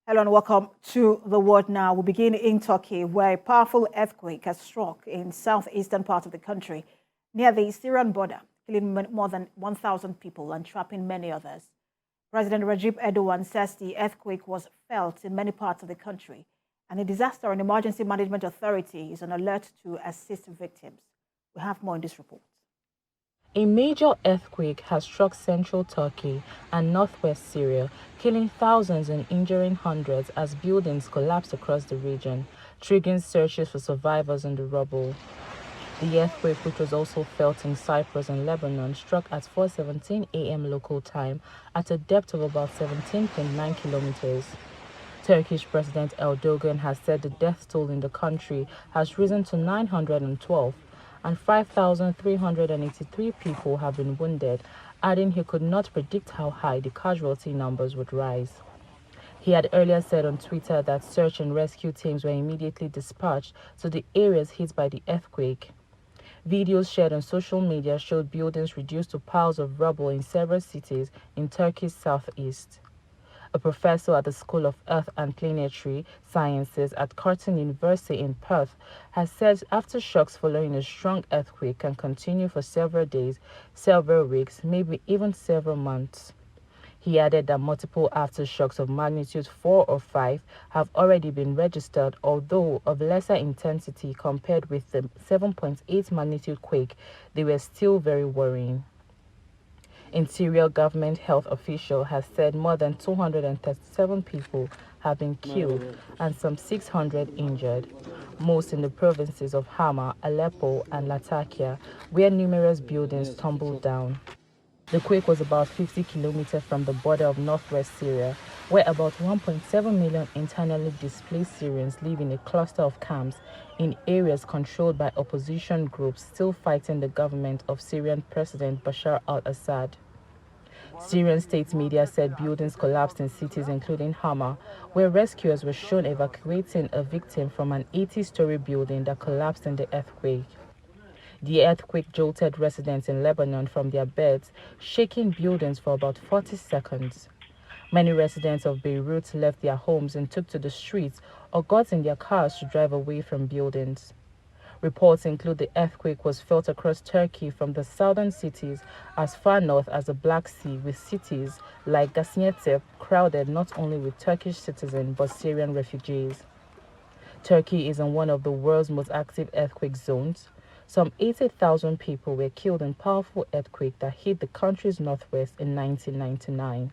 Hello and welcome to The World Now. We begin in Turkey, where a powerful earthquake has struck in southeastern part of the country near the Syrian border, killing more than 1,000 people and trapping many others. President Recep Erdogan says the earthquake was felt in many parts of the country, and the Disaster and Emergency Management Authority is on alert to assist victims. We have more in this report. A major earthquake has struck central Turkey and northwest Syria, killing thousands and injuring hundreds as buildings collapsed across the region, triggering searches for survivors in the rubble. The earthquake, which was also felt in Cyprus and Lebanon, struck at 4:17 a.m. local time at a depth of about 17.9 kilometers. Turkish President Erdogan has said the death toll in the country has risen to 912 and 5,383 people have been wounded, adding he could not predict how high the casualty numbers would rise. He had earlier said on Twitter that search and rescue teams were immediately dispatched to the areas hit by the earthquake. Videos shared on social media showed buildings reduced to piles of rubble in several cities in Turkey's southeast. A professor at the School of Earth and Planetary Sciences at Curtin University in Perth has said aftershocks following a strong earthquake can continue for several days, several weeks, maybe even several months. He added that multiple aftershocks of magnitude 4 or 5 have already been registered, although of lesser intensity compared with the 7.8 magnitude quake. They were still very worrying. Interior government health official has said more than 237 people have been killed and some 600 injured, most in the provinces of Hama, Aleppo, and Latakia, where numerous buildings tumbled down. The quake was about 50 kilometers from the border of northwest Syria, where about 1.7 million internally displaced Syrians live in a cluster of camps in areas controlled by opposition groups still fighting the government of Syrian President Bashar al-Assad. Syrian state media said buildings collapsed in cities including Hama, where rescuers were shown evacuating a victim from an 80-story building that collapsed in the earthquake. The earthquake jolted residents in Lebanon from their beds, shaking buildings for about 40 seconds. Many residents of Beirut left their homes and took to the streets or got in their cars to drive away from buildings. Reports include the earthquake was felt across Turkey from the southern cities as far north as the Black Sea, with cities like Gaziantep crowded not only with Turkish citizens but Syrian refugees. Turkey is in one of the world's most active earthquake zones. Some 80,000 people were killed in powerful earthquake that hit the country's northwest in 1999.